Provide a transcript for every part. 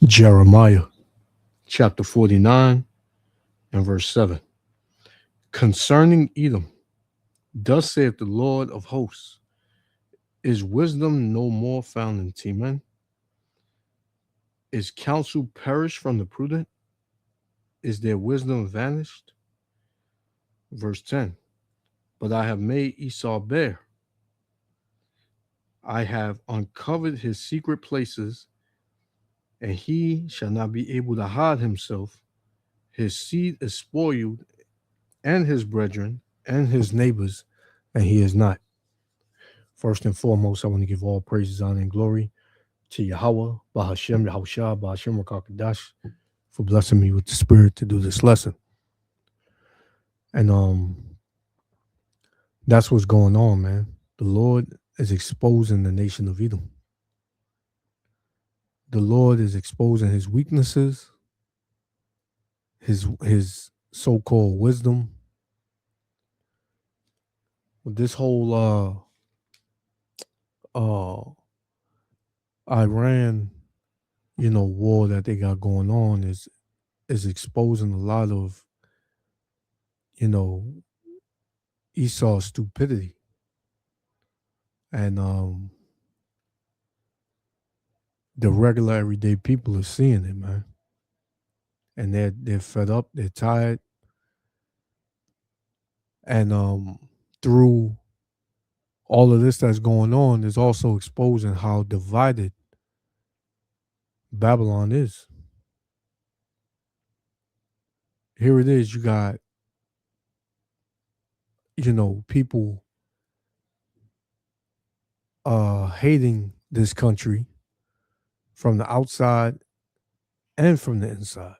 Jeremiah chapter 49 and verse 7. Concerning Edom, thus saith the Lord of hosts, is wisdom no more found in Teman? Is counsel perished from the prudent? Is their wisdom vanished? Verse 10. But I have made Esau bare. I have uncovered his secret places, and he shall not be able to hide himself. His seed is spoiled, and his brethren, and his neighbors, and he is not. First and foremost, I want to give all praises, honor, and glory to Yahweh, Bahashem, Yahushua, Bahashem, Rakakadash, for blessing me with the spirit to do this lesson. And that's what's going on, man. The Lord is exposing the nation of Edom. The Lord is exposing his weaknesses, his so-called wisdom. With this whole Iran, war that they got going on is exposing a lot of, Esau's stupidity. And the regular everyday people are seeing it, man. And they're fed up, they're tired. And through all of this that's going on is also exposing how divided Babylon is. Here it is, you got, people hating this country from the outside and from the inside.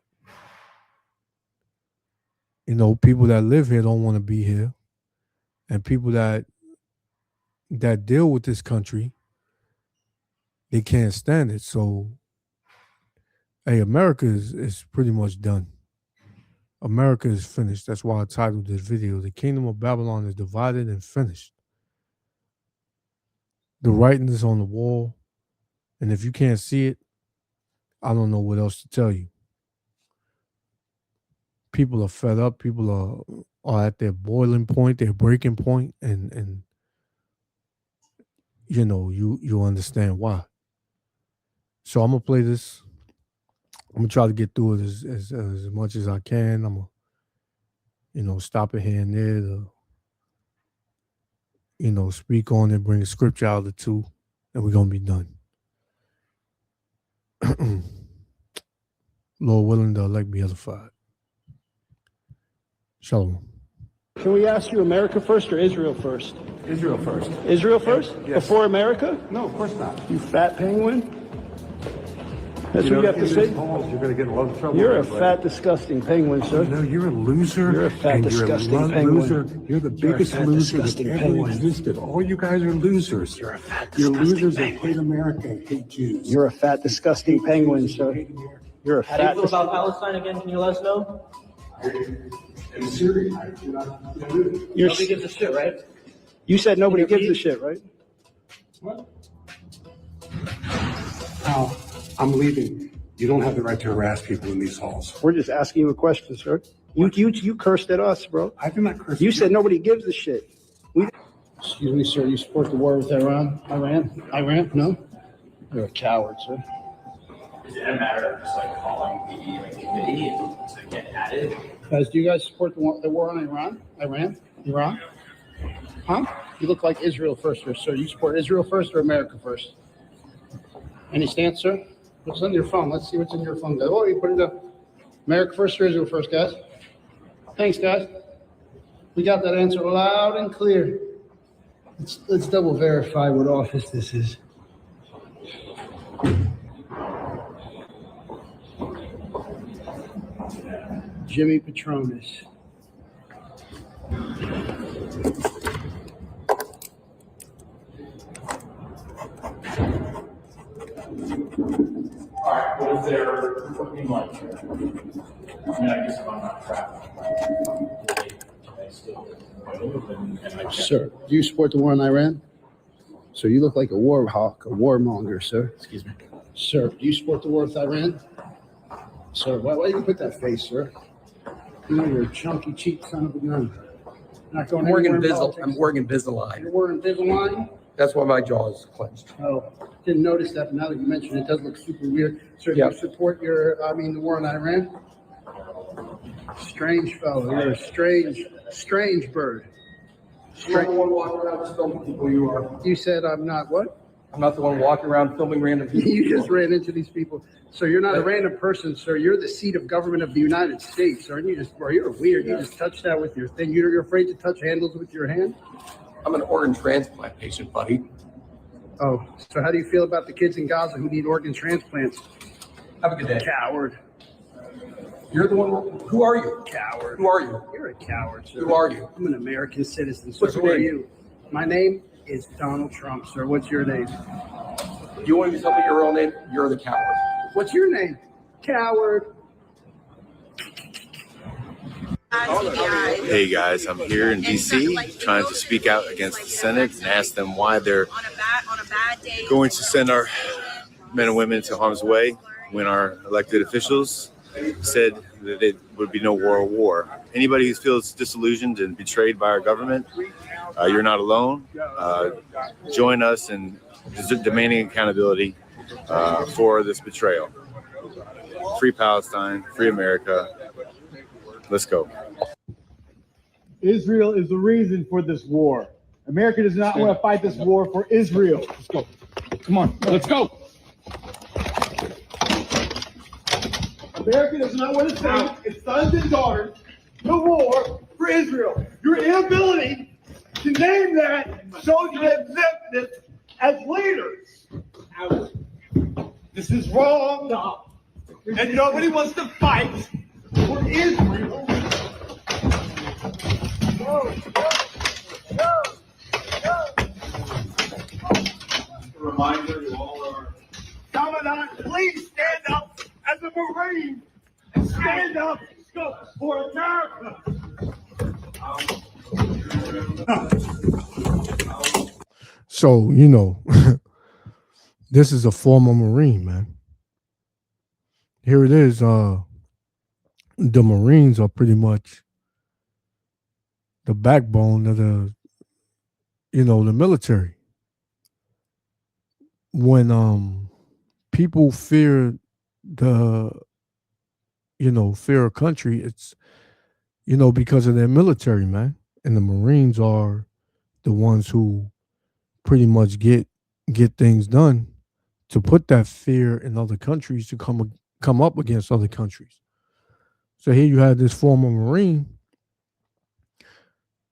People that live here don't want to be here. And people that deal with this country, they can't stand it. So, hey, America is pretty much done. America is finished. That's why I titled this video, The Kingdom of Babylon is Divided and Finished. The writing is on the wall. And if you can't see it, I don't know what else to tell you. People are fed up. People are at their boiling point, their breaking point, and you understand why. So I'm gonna play this. I'm gonna try to get through it as much as I can. I'm gonna, stop it here and there to, speak on it, bring a scripture out or two, and we're gonna be done. Lord willing, the elect be edified. Shalom. Can we ask you America first or Israel first? Israel first. Israel first? Yes. Before America? No, of course not. You fat penguin? That's what you have to say? You're going to get in a lot of trouble. You're a fat, disgusting penguin, sir. No, you're a loser. You're a fat, and disgusting you're a penguin. loser. You're the biggest fat, loser that disgusting ever penguin. existed. All you guys are losers. You're a fat, You're disgusting losers that penguin. hate America and hate Jews. You're a fat, disgusting penguin, sir. You're a How do you fat, feel about Palestine again? Can you let us know? In Syria, You're, Nobody gives a shit, right? you said nobody gives a shit, right? What? Al, I'm leaving. You don't have the right to harass people in these halls. We're just asking you a question, sir. You cursed at us, bro. I do not curse. You said nobody gives a shit. Excuse me, sir. You support the war with Iran? Iran? No? You're a coward, sir. Is it a matter of just calling the committee to get at it? Guys, do you guys support the war on Iran? Iran? Huh? You look like Israel first, sir. You support Israel first or America first? Any stance, sir? What's on your phone? Let's see what's in your phone. Oh, you put it up. America first or Israel first, guys? Thanks, guys. We got that answer loud and clear. Let's double verify what office this is. Jimmy Petronas. All right, what if they're putting like, I mean, I guess if I'm not traveling, right? Do they still move and I check? Sir, do you support the war on Iran? So you look like a war hawk, a warmonger, sir. Excuse me. Sir, do you support the war with Iran? Sir, why you put that face, sir? You know you're a chunky cheek son of a gun. Not going I'm wearing anywhere in Invisalign. politics. I'm wearing Invisalign. You're wearing Invisalign? That's why my jaw is clenched. Oh, didn't notice that, but now that you mention it, it does look super weird. Sir, do Yeah. you support the war in Iran? Strange fellow. You're a strange bird. I'm not the one walking around just filming people. You are. You said I'm not what? I'm not the one walking around filming random people. You just ran into these people. So you're not a random person, sir. You're the seat of government of the United States, aren't you? You're weird. You just touched that with your thing. You're afraid to touch handles with your hand? I'm an organ transplant patient, buddy. Oh, so how do you feel about the kids in Gaza who need organ transplants? Have a good day. Coward. You're the one. Who are you? Coward. Who are you? You're a coward, sir. Who are you? I'm an American citizen, sir. What's your Who are name? you? My name is Donald Trump, sir. What's your name? You want me to tell me your real name? You're the coward. What's your name? Coward. Hey guys, I'm here in DC trying to speak out against the Senate and ask them why they're going to send our men and women to harm's way when our elected officials said that it would be no world war. Anybody who feels disillusioned and betrayed by our government, you're not alone. Join us in demanding accountability for this betrayal. Free Palestine, free America. Let's go. Israel is the reason for this war. America does not want to fight this war for Israel. Let's go. Come on, let's go. America does not want to send its sons and daughters to war for Israel. Your inability to name that shows your exemptness as leaders. This is wrong. And nobody wants to fight for Israel. A reminder to all our Commandant, please stand up as a Marine and stand up for America. So, this is a former Marine, man. Here it is. The Marines are pretty much the backbone of the military. When people fear fear a country, it's because of their military, man. And the Marines are the ones who pretty much get things done to put that fear in other countries to come up against other countries. So here you have this former Marine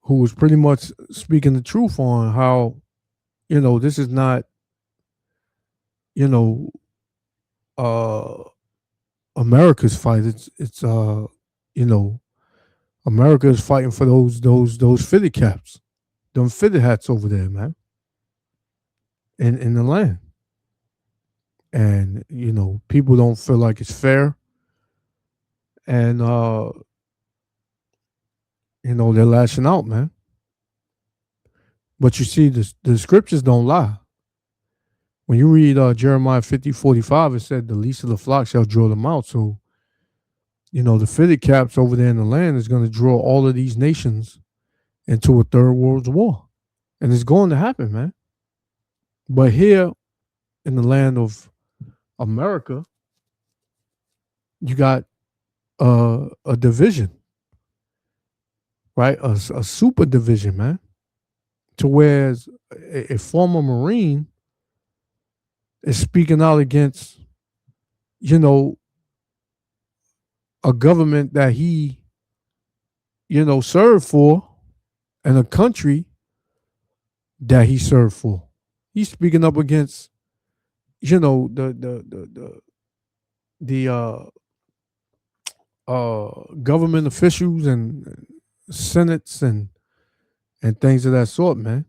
who was pretty much speaking the truth on how, this is not, America's fight. It's America is fighting for those fitted caps, them fitted hats over there, man. In the land. And, people don't feel like it's fair. And they're lashing out, man. But you see, the scriptures don't lie. When you read Jeremiah 50:45, it said, the least of the flock shall draw them out. So, the fitted caps over there in the land is going to draw all of these nations into a third world war. And it's going to happen, man. But here in the land of America, you got a division, right? A super division, man. To where a former Marine is speaking out against, a government that he, served for, and a country that he served for. He's speaking up against, the government officials and senates and things of that sort, man,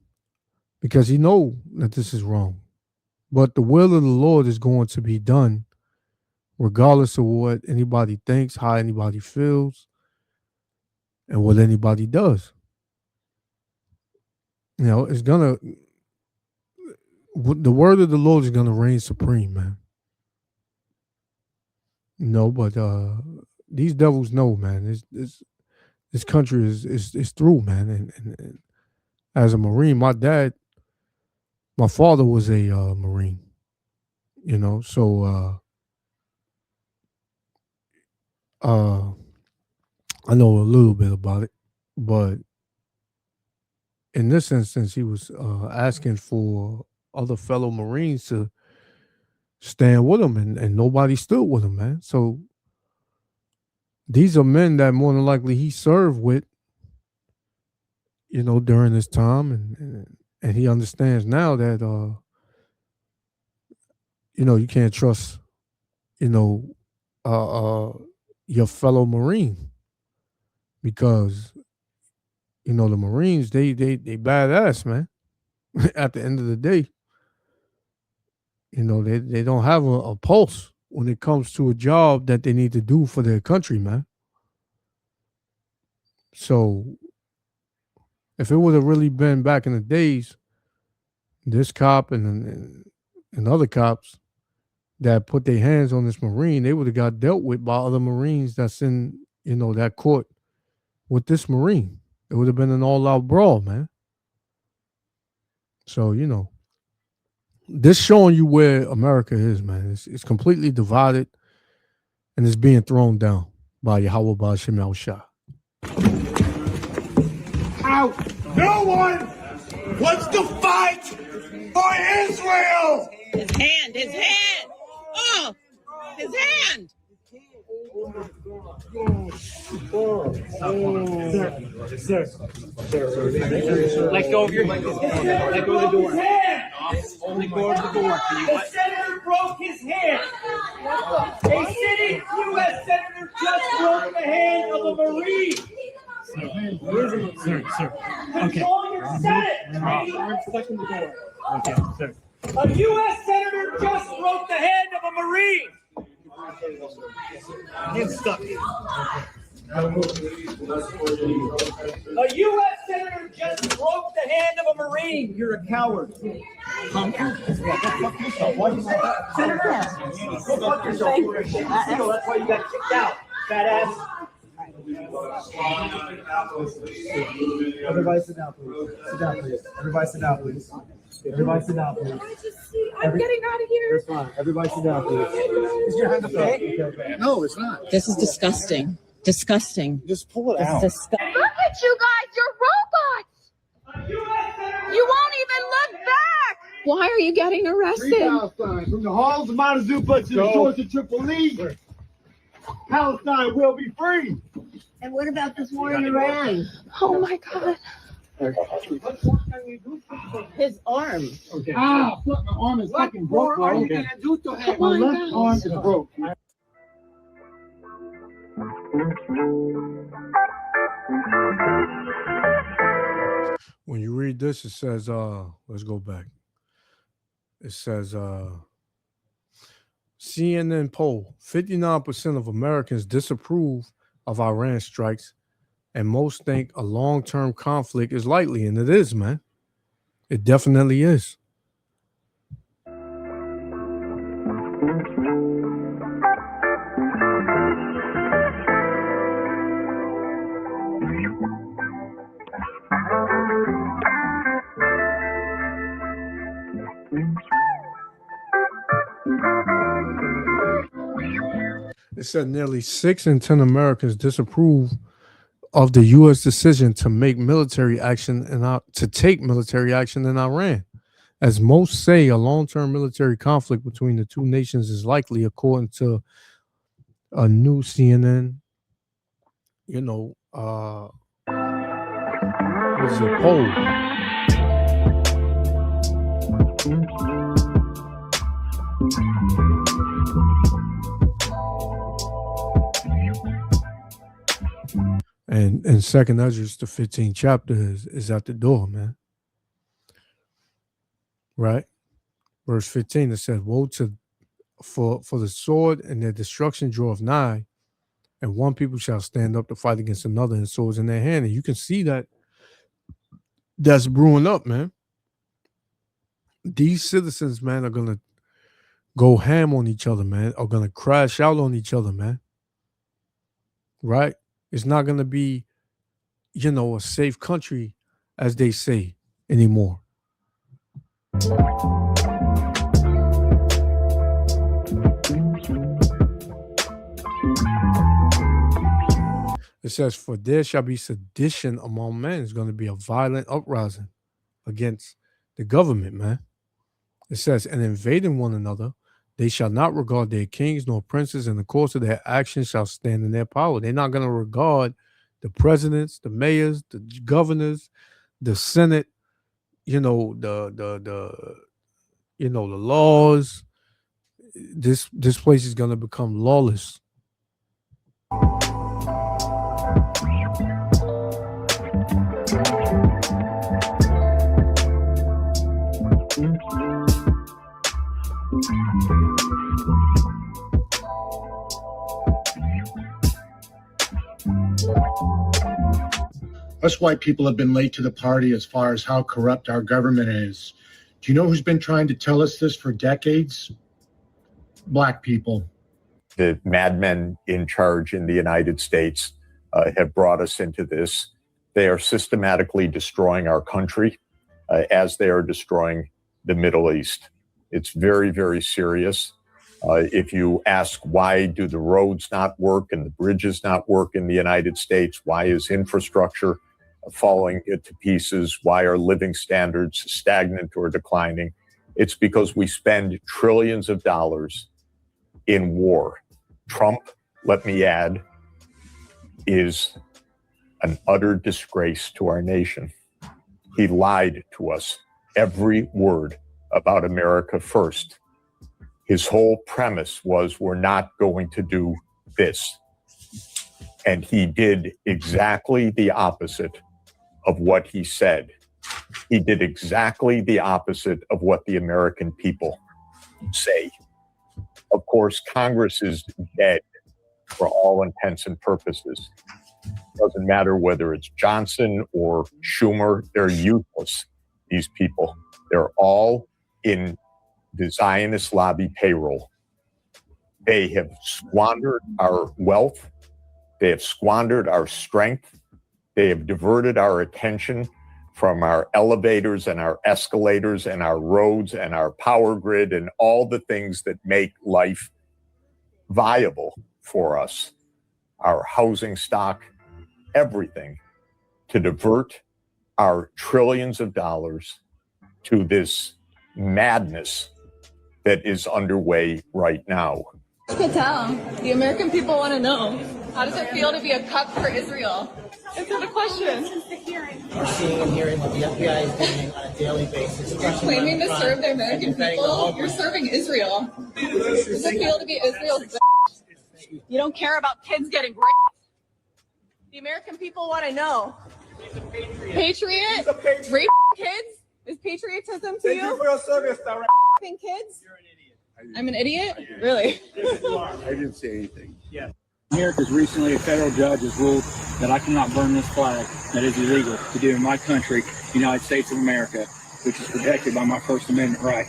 because he know that this is wrong. But the will of the Lord is going to be done, regardless of what anybody thinks, how anybody feels, and what anybody does. The word of the Lord is gonna reign supreme, man. No, but these devils know, man. This country is through, man. And as a Marine, my father was a Marine, so I know a little bit about it, but in this instance, he was asking for other fellow Marines to stand with him, and nobody stood with him, man. So these are men that more than likely he served with, during his time, and he understands now that you can't trust, your fellow Marine, because the Marines they badass, man. At the end of the day, they don't have a pulse when it comes to a job that they need to do for their country, man. So if it would have really been back in the days, this cop and other cops that put their hands on this Marine, they would have got dealt with by other Marines that's in, that court with this Marine. It would have been an all-out brawl, man. So, this showing you where America is, man. It's completely divided, and it's being thrown down by Yahweh Ba'Shem Al Shah. No one wants to fight for Israel. His hand. Oh, his hand. Let go of your hand. Let go of the door. Let go of the door. The senator broke his hand. A sitting U.S. senator just broke the hand of a Marine. Sir. Okay. Control your Senate. I'm stuck in the door. Okay, sir. A U.S. senator just broke the hand of a Marine. He's stuck. A U.S. senator just broke the hand of a Marine. You're a coward. Senator, go fuck yourself. That's why you got kicked out, badass. Everybody sit down, please. Sit down, please. Everybody sit down, please. Everybody sit down, please. I'm getting out of here. That's fine. Everybody sit down, please. Is your hand okay? No, it's not. This is disgusting. Disgusting. Just pull it This out. is disgusting. Look at you guys, you're robots. You won't even look back. Why are you getting Free arrested? Palestine, from the halls of Montezuma to the shores of Tripoli, Palestine will be free. And what about this war in Iran? Oh my God. His arm. Ah, fuck, my arm is fucking broke, bro. Oh My my left God. arm is broke. When you read this, it says, let's go back. It says, CNN poll, 59% of Americans disapprove of Iran strikes, and most think a long-term conflict is likely, and it is, man. It definitely is. It said nearly 6 in 10 Americans disapprove of the U.S. decision to make military action to take military action in Iran, as most say a long-term military conflict between the two nations is likely, according to a new CNN, was a poll. And Second Ezra, the 15th chapter is at the door, man. Right? Verse 15, it says, woe to for the sword and their destruction draweth nigh, and one people shall stand up to fight against another, and swords in their hand. And you can see that's brewing up, man. These citizens, man, are gonna go ham on each other, man, are going to crash out on each other, man. Right? It's not going to be, a safe country, as they say, anymore. It says, for there shall be sedition among men. It's going to be a violent uprising against the government, man. It says, and invading one another, they shall not regard their kings nor princes, and the course of their actions shall stand in their power. They're not going to regard the presidents, the mayors, the governors, the Senate, the laws. This place is going to become lawless. Us white people have been late to the party as far as how corrupt our government is. Do you know who's been trying to tell us this for decades? Black people. The madmen in charge in the United States have brought us into this. They are systematically destroying our country as they are destroying the Middle East. It's very, very serious. If you ask why do the roads not work and the bridges not work in the United States, why is infrastructure falling to pieces, why are living standards stagnant or declining? It's because we spend trillions of dollars in war. Trump, let me add, is an utter disgrace to our nation. He lied to us every word about America first. His whole premise was we're not going to do this. And he did exactly the opposite of what he said. He did exactly the opposite of what the American people say. Of course, Congress is dead for all intents and purposes. Doesn't matter whether it's Johnson or Schumer, they're useless, these people. They're all in the Zionist lobby payroll. They have squandered our wealth. They have squandered our strength. They have diverted our attention from our elevators and our escalators and our roads and our power grid and all the things that make life viable for us, our housing stock, everything, to divert our trillions of dollars to this madness that is underway right now. Patel, the American people want to know, how does it feel to be a cup for Israel? Answer the question. We're seeing and hearing what the FBI is doing on a daily basis. You're claiming to serve the American people. You're serving Israel. Does it feel to be Israel's bitch? You don't care about kids getting raped. The American people want to know. Patriot? Rape kids? Is patriotism to you? Thank you for your service, Sarah. Raping kids? I'm an idiot? Really? I didn't say anything. Yeah. Here, because recently a federal judge has ruled that I cannot burn this flag that is illegal to do in my country, the United States of America, which is protected by my First Amendment right.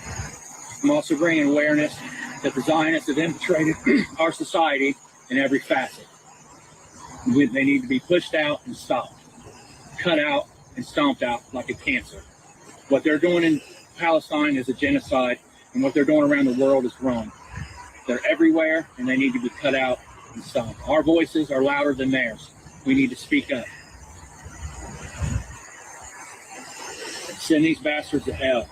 I'm also bringing awareness that the Zionists have infiltrated our society in every facet. They need to be pushed out and stopped, cut out and stomped out like a cancer. What they're doing in Palestine is a genocide, and what they're doing around the world is wrong. They're everywhere, and they need to be cut out and stomped. Our voices are louder than theirs. We need to speak up. Send these bastards to hell.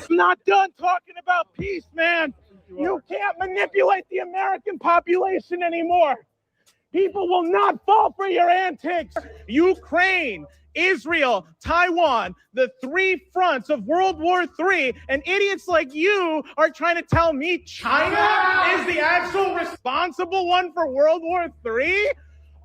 I'm not done talking about peace, man. You can't manipulate the American population anymore. People will not fall for your antics. Ukraine, Israel, Taiwan, the three fronts of World War III, and idiots like you are trying to tell me China is the actual responsible one for World War III?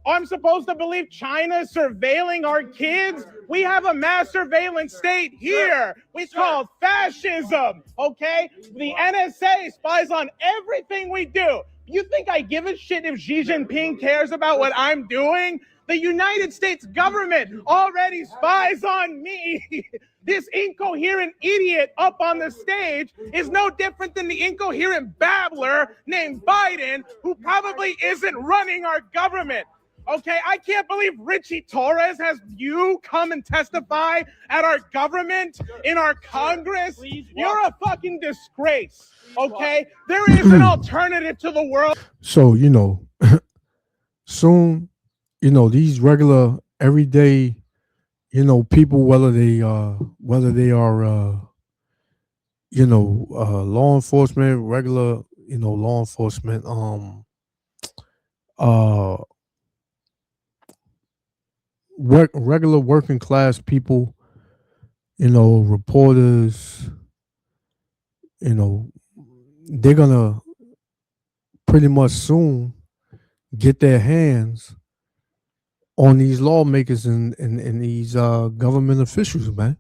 I'm supposed to believe China is surveilling our kids? We have a mass surveillance state here. We call it fascism, okay? The NSA spies on everything we do. You think I give a shit if Xi Jinping cares about what I'm doing? The United States government already spies on me. This incoherent idiot up on the stage is no different than the incoherent babbler named Biden, who probably isn't running our government. Okay, I can't believe Richie Torres has you come and testify at our government, in our Congress. You're a fucking disgrace, okay? There is an alternative to the world. So, soon, these regular, everyday, people, whether they are, law enforcement, regular, law enforcement, regular working class people, reporters, they're gonna pretty much soon get their hands on these lawmakers and these government officials, man.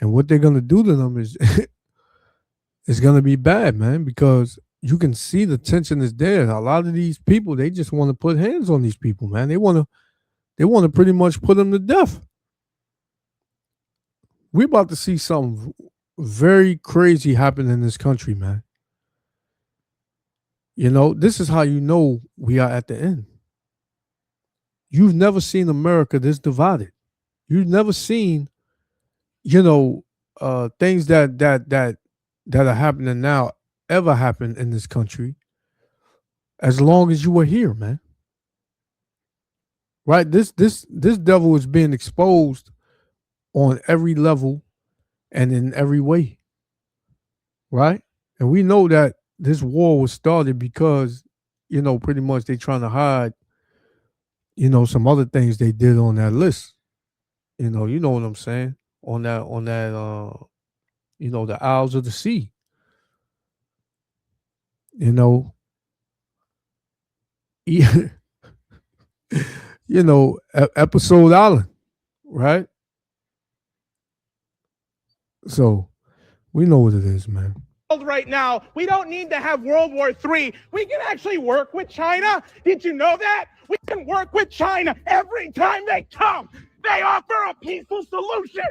And what they're gonna do to them is it's gonna be bad, man, because you can see the tension is there. A lot of these people, they just want to put hands on these people, man. They want to pretty much put them to death. We're about to see something very crazy happen in this country, man. This is how you know we are at the end. You've never seen America this divided. You've never seen, things that are happening now ever happen in this country as long as you were here, man. Right? This devil is being exposed on every level and in every way. Right? And we know that this war was started because, pretty much they trying to hide, some other things they did on that list. You know what I'm saying? On that, the Isles of the Sea. Episode Island, right? So we know what it is, man. Right now, we don't need to have World War III. We can actually work with China. Did you know that? We can work with China every time they come. They offer a peaceful solution.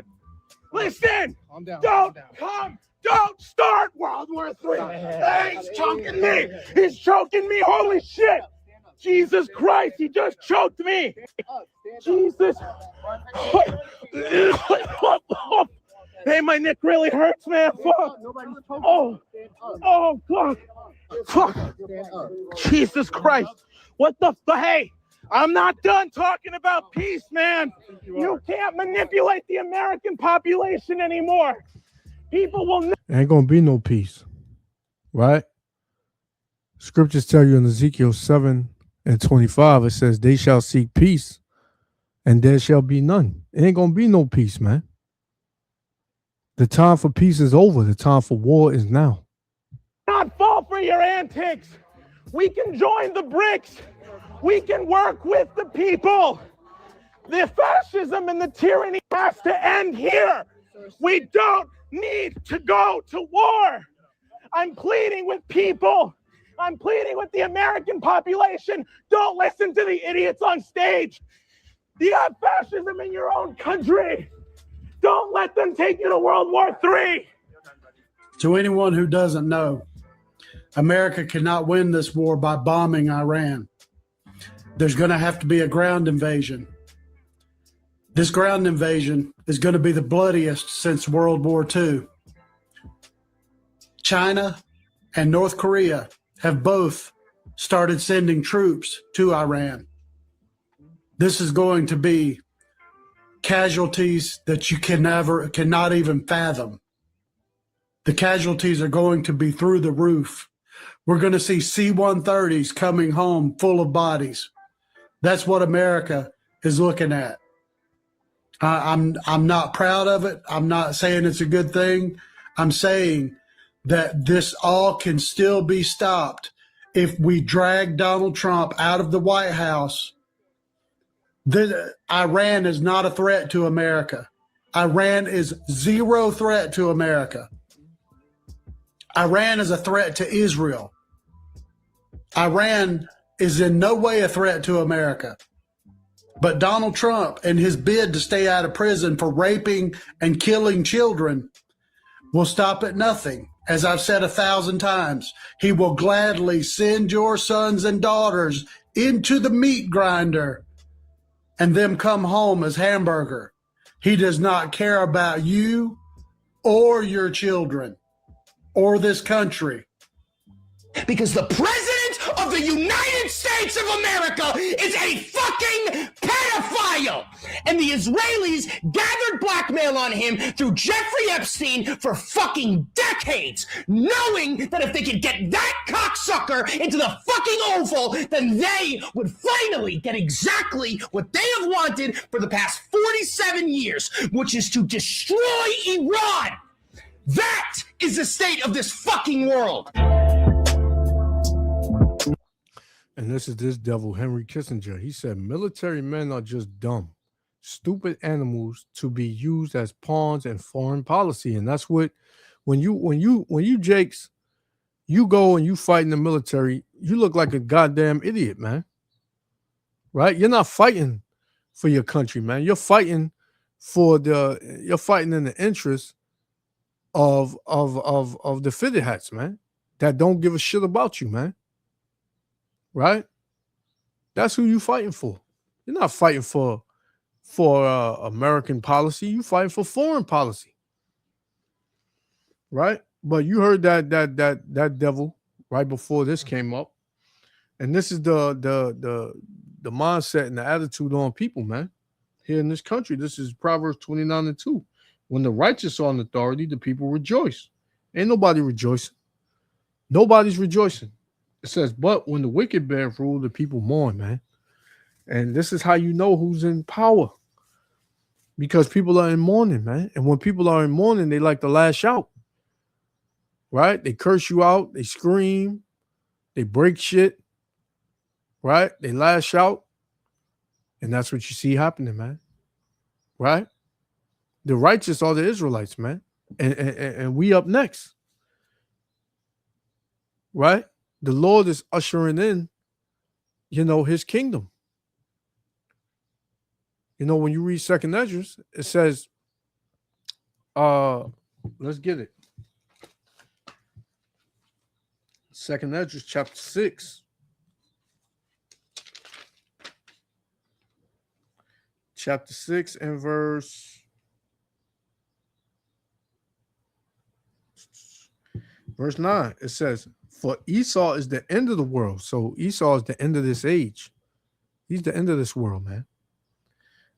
Listen, don't start World War III. He's choking me. He's choking me. Holy shit. Jesus Christ, he just choked me. Jesus. Hey, my neck really hurts, man. Fuck. Oh, God. Fuck. Jesus Christ. What the fuck? Hey, I'm not done talking about peace, man. You can't manipulate the American population anymore. People will ain't gonna be no peace, right? Scriptures tell you in Ezekiel 7:25, it says, they shall seek peace and there shall be none. It ain't gonna be no peace, man. The time for peace is over. The time for war is now. Not fall for your antics. We can join the BRICS. We can work with the people. The fascism and the tyranny has to end here. We don't need to go to war. I'm pleading with people. I'm pleading with the American population. Don't listen to the idiots on stage. You have fascism in your own country. Don't let them take you to World War III. To anyone who doesn't know, America cannot win this war by bombing Iran. There's going to have to be a ground invasion. This ground invasion is going to be the bloodiest since World War II. China and North Korea have both started sending troops to Iran. This is going to be casualties that you cannot even fathom. The casualties are going to be through the roof. We're going to see C-130s coming home full of bodies. That's what America is looking at. I'm not proud of it. I'm not saying it's a good thing. I'm saying that this all can still be stopped if we drag Donald Trump out of the White House. Iran is not a threat to America. Iran is zero threat to America. Iran is a threat to Israel. Iran is in no way a threat to America. But Donald Trump and his bid to stay out of prison for raping and killing children will stop at nothing. As I've said 1,000 times, he will gladly send your sons and daughters into the meat grinder and them come home as hamburger. He does not care about you or your children or this country. Because the president of the United States of America is a fucking pedophile. And the Israelis gathered blackmail on him through Jeffrey Epstein for fucking decades, knowing that if they could get that cocksucker into the fucking Oval, then they would finally get exactly what they have wanted for the past 47 years, which is to destroy Iran. That is the state of this fucking world. And this is this devil, Henry Kissinger. He said, military men are just dumb, stupid animals to be used as pawns in foreign policy. And that's what, when you Jakes, you go and you fight in the military, you look like a goddamn idiot, man. Right? You're not fighting for your country, man. You're fighting in the interest of the fitted hats, man, that don't give a shit about you, man. Right? That's who you fighting for. You're not fighting for American policy. You fighting for foreign policy. Right? But you heard that devil right before this came up. And this is the mindset and the attitude on people, man. Here in this country. This is Proverbs 29:2. When the righteous are in authority, the people rejoice. Ain't nobody rejoicing. Nobody's rejoicing. It says, but when the wicked bear rule, the people mourn, man. And this is how you know who's in power. Because people are in mourning, man. And when people are in mourning, they like to lash out. Right? They curse you out. They scream. They break shit. Right? They lash out. And that's what you see happening, man. Right? The righteous are the Israelites, man. And we up next. Right? The Lord is ushering in, his kingdom. When you read 2nd Ezra, it says, let's get it. 2nd Ezra chapter 6. Chapter 6 and verse 9. It says, for Esau is the end of the world. So Esau is the end of this age. He's the end of this world, man.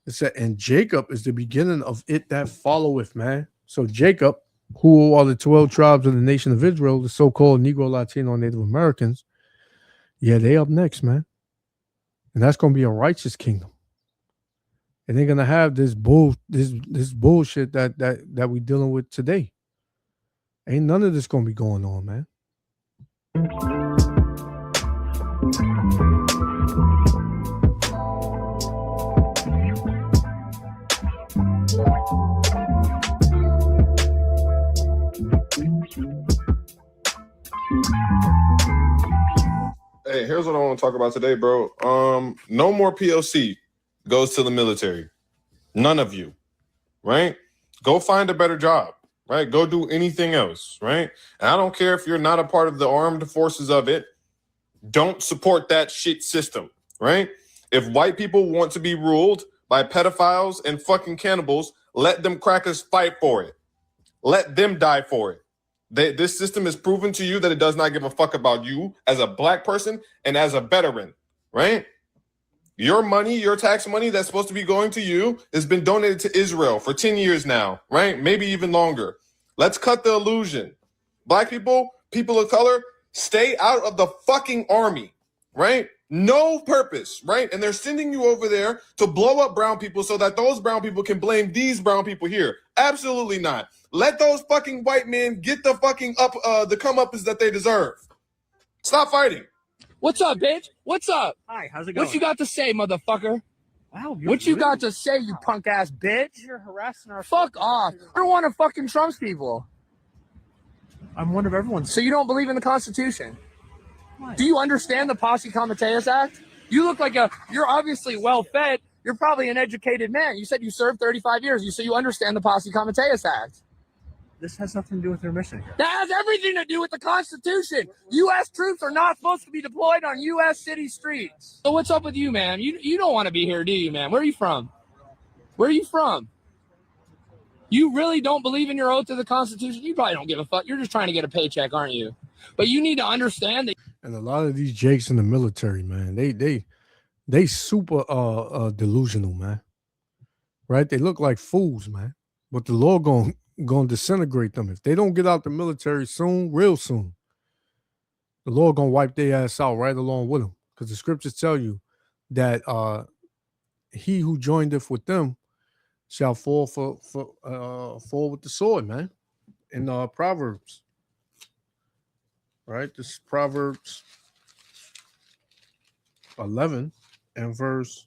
It said, and Jacob is the beginning of it that followeth, man. So Jacob, who are the 12 tribes of the nation of Israel, the so-called Negro, Latino, Native Americans, yeah, they up next, man. And that's going to be a righteous kingdom. And they're going to have this bullshit that we're dealing with today. Ain't none of this going to be going on, man. Hey, here's what I want to talk about today, bro. No more POC goes to the military. None of you, right? Go find a better job. Right? Go do anything else, right? And I don't care if you're not a part of the armed forces of it. Don't support that shit system, right? If white people want to be ruled by pedophiles and fucking cannibals, let them crackers fight for it. Let them die for it. This system has proven to you that it does not give a fuck about you as a black person and as a veteran, right? Your money, your tax money that's supposed to be going to you has been donated to Israel for 10 years now, right? Maybe even longer. Let's cut the illusion. Black people, people of color, stay out of the fucking army, right? No purpose, right? And they're sending you over there to blow up brown people so that those brown people can blame these brown people here. Absolutely not. Let those fucking white men get the fucking the comeuppance that they deserve. Stop fighting. What's up, bitch? What's up? Hi, how's it going? What you got to say, motherfucker? Wow, what you got to say, you punk ass bitch? You're harassing our. Fuck off! You're one of fucking Trump's people. I'm one of everyone's. So you don't believe in the Constitution? What? Do you understand the Posse Comitatus Act? You look like you're obviously well fed You're probably an educated man. You said you served 35 years. So you understand the Posse Comitatus Act. This has nothing to do with your mission. That has everything to do with the Constitution. U.S. troops are not supposed to be deployed on U.S. city streets. So what's up with you, man? You don't want to be here, do you, man? Where are you from? Where are you from? You really don't believe in your oath to the Constitution? You probably don't give a fuck. You're just trying to get a paycheck, aren't you? But you need to understand that. And a lot of these jakes in the military, man, they super delusional, man. Right? They look like fools, man. But the Lord gonna disintegrate them if they don't get out the military soon, real soon. The Lord gonna wipe their ass out right along with them, because the scriptures tell you that he who joineth with them shall fall fall with the sword, man. In Proverbs, right? This is Proverbs 11 and verse.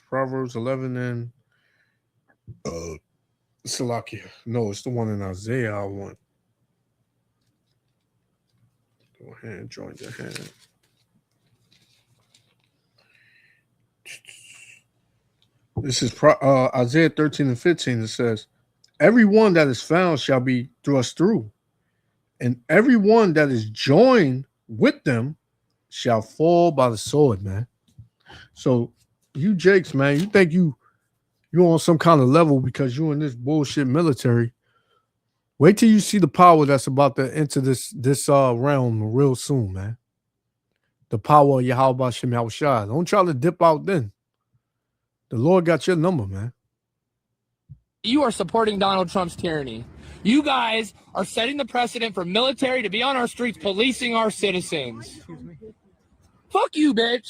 Proverbs 11 and Salakia. No, it's the one in Isaiah I want. Go ahead and join the hand. This is Isaiah 13 and 15. It says, everyone that is found shall be thrust through, and everyone that is joined with them shall fall by the sword, man. So you Jakes, man, you think you on some kind of level because you in this bullshit military. Wait till you see the power that's about to enter this realm real soon, man. The power of Yahweh Shem Yahushua. Don't try to dip out then. The Lord got your number, man. You are supporting Donald Trump's tyranny. You guys are setting the precedent for military to be on our streets policing our citizens. Fuck you, bitch.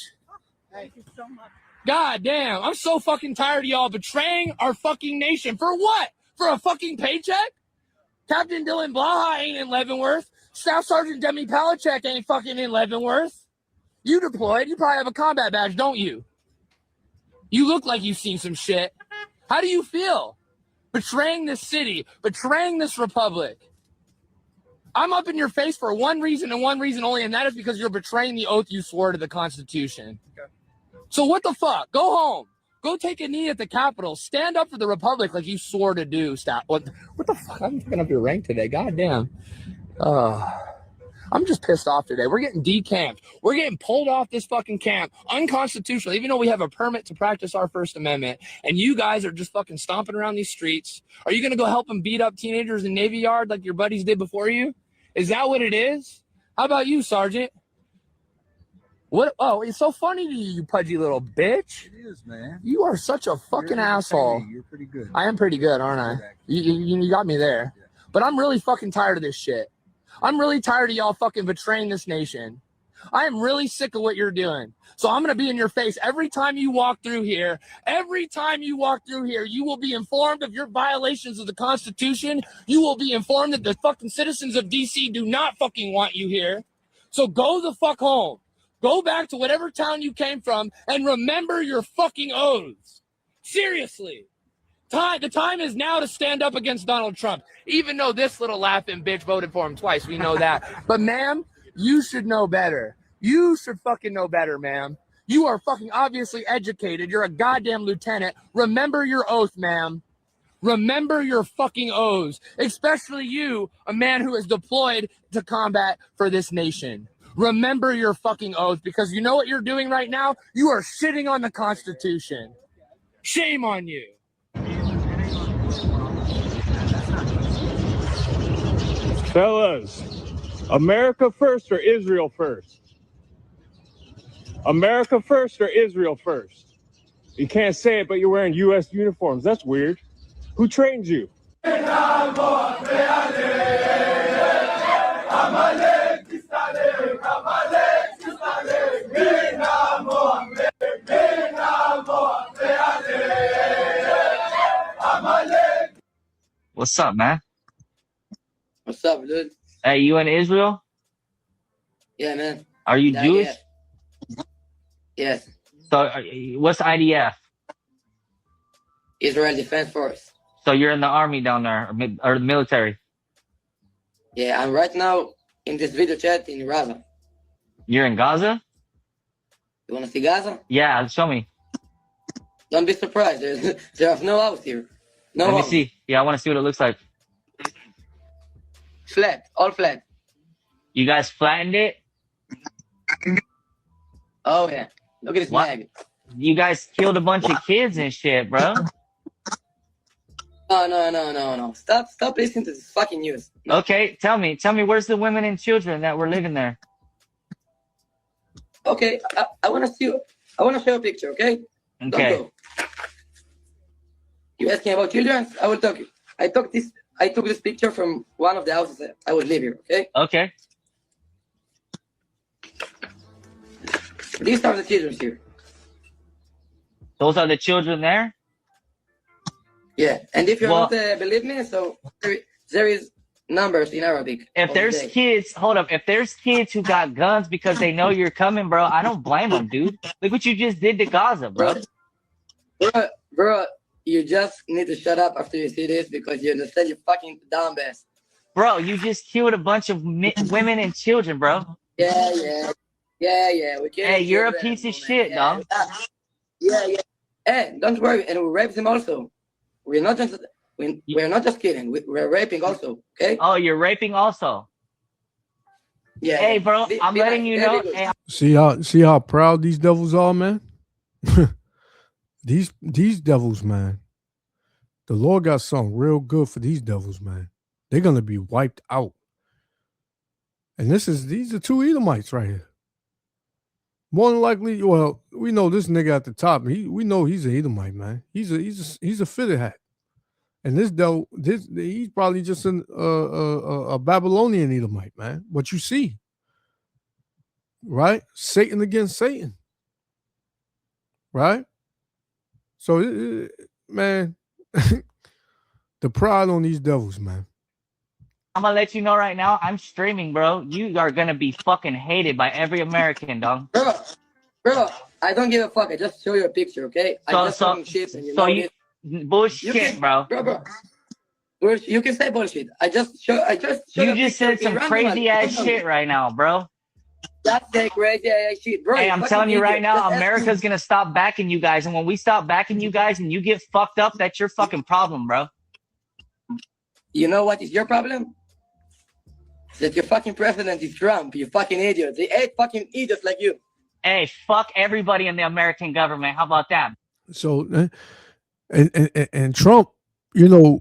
Thank you so much. God damn, I'm so fucking tired of y'all betraying our fucking nation. For what? For a fucking paycheck? Captain Dylan Blaha ain't in Leavenworth. Staff Sergeant Demi Palachek ain't fucking in Leavenworth. You deployed. You probably have a combat badge, don't you? You look like you've seen some shit. How do you feel? Betraying this city, betraying this republic. I'm up in your face for one reason and one reason only, and that is because you're betraying the oath you swore to the Constitution. Okay. So what the fuck? Go home. Go take a knee at the Capitol. Stand up for the republic like you swore to do. Stop. What the fuck? I'm picking up your rank today. God damn. I'm just pissed off today. We're getting decamped. We're getting pulled off this fucking camp unconstitutional, even though we have a permit to practice our First Amendment. And you guys are just fucking stomping around these streets. Are you going to go help them beat up teenagers in Navy Yard like your buddies did before you? Is that what it is? How about you, Sergeant? What? Oh, it's so funny to you, you pudgy little bitch. It is, man. You are such a fucking asshole. You're pretty good. I am pretty good, aren't I? You got me there. Yeah. But I'm really fucking tired of this shit. I'm really tired of y'all fucking betraying this nation. I am really sick of what you're doing. So I'm going to be in your face every time you walk through here. Every time you walk through here, you will be informed of your violations of the Constitution. You will be informed that the fucking citizens of DC do not fucking want you here. So go the fuck home. Go back to whatever town you came from and remember your fucking oaths. Seriously. The time is now to stand up against Donald Trump. Even though this little laughing bitch voted for him twice, we know that. But ma'am, you should know better. You should fucking know better, ma'am. You are fucking obviously educated. You're a goddamn lieutenant. Remember your oath, ma'am. Remember your fucking oaths. Especially you, a man who is deployed to combat for this nation. Remember your fucking oath, because you know what you're doing right now? You are shitting on the Constitution. Shame on you. Fellas, America first or Israel first? America first or Israel first? You can't say it, but you're wearing U.S. uniforms. That's weird. Who trained you? What's up, man? What's up, dude? Hey, you in Israel? Yeah, man. Are you Jewish? Yes. So, what's IDF? Israel Defense Force. So you're in the army down there, or the military? Yeah, I'm right now in this video chat in Rava. You're in Gaza? You want to see Gaza? Yeah, show me. Don't be surprised. There's no house here. No Let me house. see. Yeah, I want to see what it looks like. Flat. All flat. You guys flattened it? Oh, yeah. Look at this What? mag. You guys killed a bunch of kids and shit, bro. No. Stop listening to this fucking news. Okay, tell me, where's the women and children that were living there? Okay, I want to see. I want to show a picture. Okay. Okay. Don't go. You asking about children? I will talk. I took this picture from one of the houses that I would live here. Okay. Okay. These are the children here. Those are the children there? Yeah, and if you Well- don't believe me, so there is numbers in Arabic. If of there's the day. kids, hold up. If there's kids who got guns because they know you're coming, bro, I don't blame them, dude. Look what you just did to Gaza, bro. Bro, you just need to shut up after you see this because you understand you're fucking dumb ass. Bro, you just killed a bunch of women and children, bro. Yeah. We can't Hey, you're a children, piece of man. shit, dog. Yeah. Hey, don't worry, and we rape them also. We're not just kidding. We're raping also. Okay. Oh, you're raping also. Yeah. Hey, bro, I'm Be letting nice. you Very know. good. Hey, See how proud these devils are, man. these devils, man. The Lord got something real good for these devils, man. They're gonna be wiped out. And these are two Edomites right here. More than likely, well, we know this nigga at the top. We know he's an Edomite, man. He's a fitted hat. And this devil, he's probably just a Babylonian Edomite, man. What you see, right? Satan against Satan, right? So, man, the pride on these devils, man. I'm gonna let you know right now. I'm streaming, bro. You are gonna be fucking hated by every American, dog. Bro, I don't give a fuck. I just show you a picture, okay? I just talking shit and you know this. Bullshit, bro. Bro, you can say bullshit. I just show You a just picture said some randomly. crazy ass shit right now, bro. That's the crazy ass shit, bro. Hey, you I'm fucking telling you right idiot. now, Just ask me. America's gonna stop backing you guys, and when we stop backing you guys and you get fucked up, that's your fucking problem, bro. You know what is your problem? That your fucking president is Trump. You fucking idiot. They hate fucking idiots like you. Hey, fuck everybody in the American government. How about that? So, and Trump, the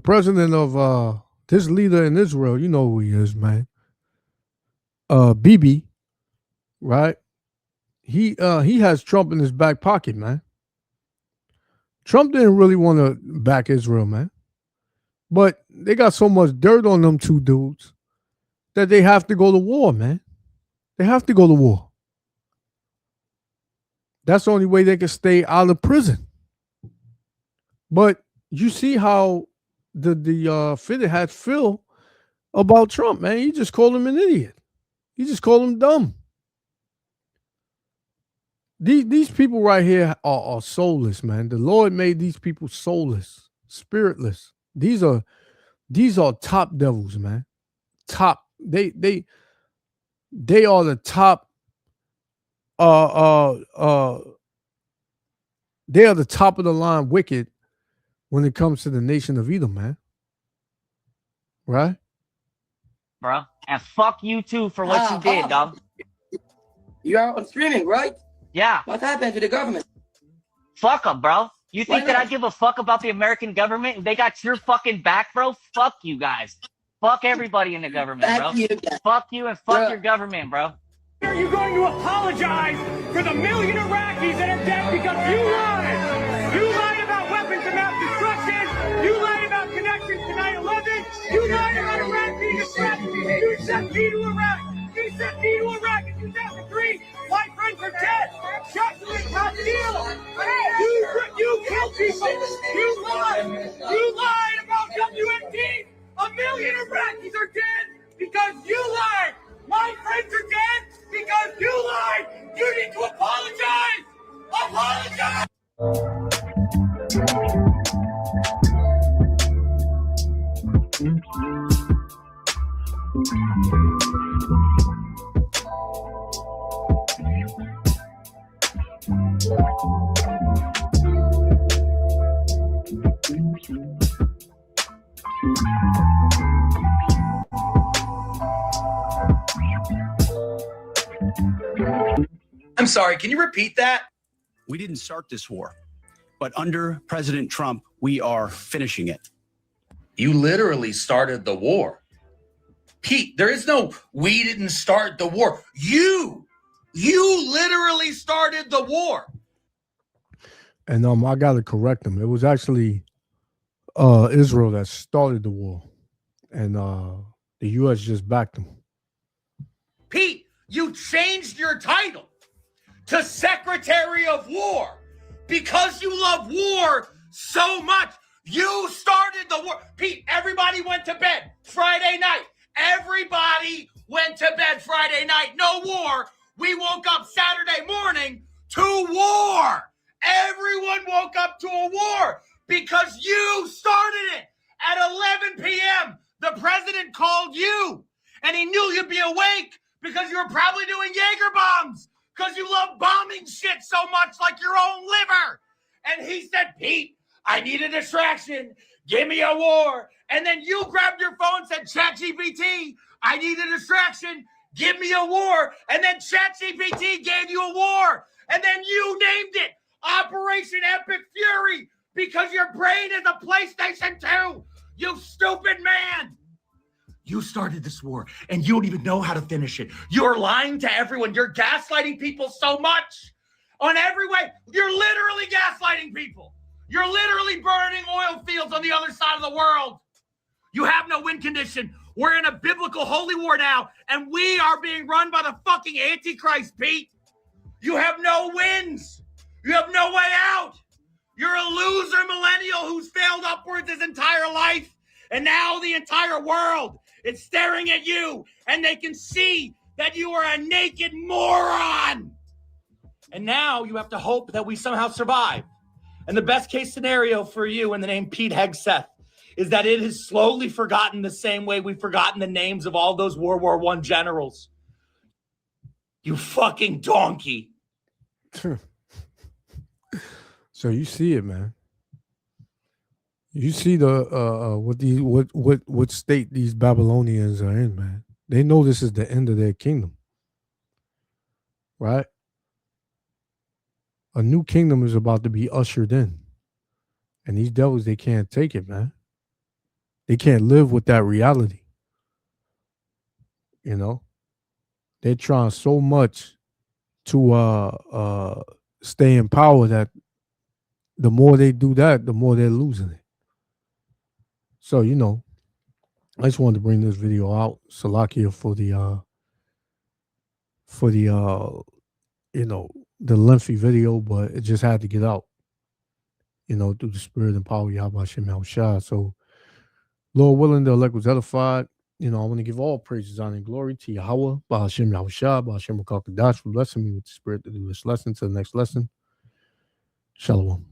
president of this leader in Israel, you know who he is, man. Bibi, right? He has Trump in his back pocket, man. Trump didn't really want to back Israel, man. But they got so much dirt on them two dudes that they have to go to war, man. They have to go to war. That's the only way they can stay out of prison. But you see how the fitted hats feel about Trump, man. You just called him an idiot. You just called him dumb. These people right here are soulless, man. The Lord made these people soulless, spiritless. These are top devils, man. Top. They are the top. They are the top of the line wicked when it comes to the nation of Edom, man. Right? Bro. And fuck you too for what you did, dog. You are on streaming, right? Yeah. What happened to the government? Fuck them, bro. You think Why that not? I give a fuck about the American government? They got your fucking back, bro? Fuck you guys. Fuck everybody in the government, bro. Fuck you and fuck your government, bro. Are you going to apologize for the million Iraqis that are dead because you lied? You lied about weapons of mass destruction. You lied about connections to 9/11. You lied about Iraq being a threat. You sent me to Iraq. You sent me to Iraq in 2003. My friends are dead. Joshua Castile. You killed people. You lied. You lied about WMD. 1 million Iraqis are dead because you lied. My friends are dead because you lied. You need to apologize. Apologize. I'm sorry, can you repeat that? We didn't start this war, but under President Trump, we are finishing it. You literally started the war. Pete, there is no we didn't start the war. You literally started the war. And I gotta correct him. It was actually Israel that started the war, and the U.S. just backed them. Pete, you changed your title to Secretary of War because you love war so much. You started the war. Pete, everybody went to bed Friday night. Everybody went to bed Friday night. No war. We woke up Saturday morning to war. Everyone woke up to a war because you started it. At 11 p.m., the president called you, and he knew you'd be awake because you were probably doing Jaeger bombs because you love bombing shit so much like your own liver. And he said, Pete, I need a distraction. Give me a war. And then you grabbed your phone and said, ChatGPT, I need a distraction. Give me a war. And then ChatGPT gave you a war. And then you named it Operation Epic Fury because your brain is a PlayStation 2. You stupid man. You started this war and you don't even know how to finish it. You're lying to everyone. You're gaslighting people so much on every way. You're literally gaslighting people. You're literally burning oil fields on the other side of the world. You have no win condition. We're in a biblical holy war now, and we are being run by the fucking Antichrist, Pete. You have no wins. You have no way out. You're a loser millennial who's failed upwards his entire life, and now the entire world is staring at you, and they can see that you are a naked moron. And now you have to hope that we somehow survive. And the best case scenario for you in the name Pete Hegseth is that it is slowly forgotten the same way we've forgotten the names of all those World War I generals. You fucking donkey. So you see it, man. You see the what state these Babylonians are in, man. They know this is the end of their kingdom, right? A new kingdom is about to be ushered in, and these devils, they can't take it, man. They can't live with that reality. You know, they're trying so much to stay in power that the more they do that, the more they're losing it. So, you know, I just wanted to bring this video out. Salakia for the you know, the lengthy video, but it just had to get out, you know, through the spirit and power of Yahweh Hashem Yahushua. So, Lord willing, the elect was edified. You know, I want to give all praises, honor, and glory to Yahweh, Bahashem Yahushua, Bahashem Rakakadash, for blessing me with the spirit to do this lesson. To the next lesson. Shalom.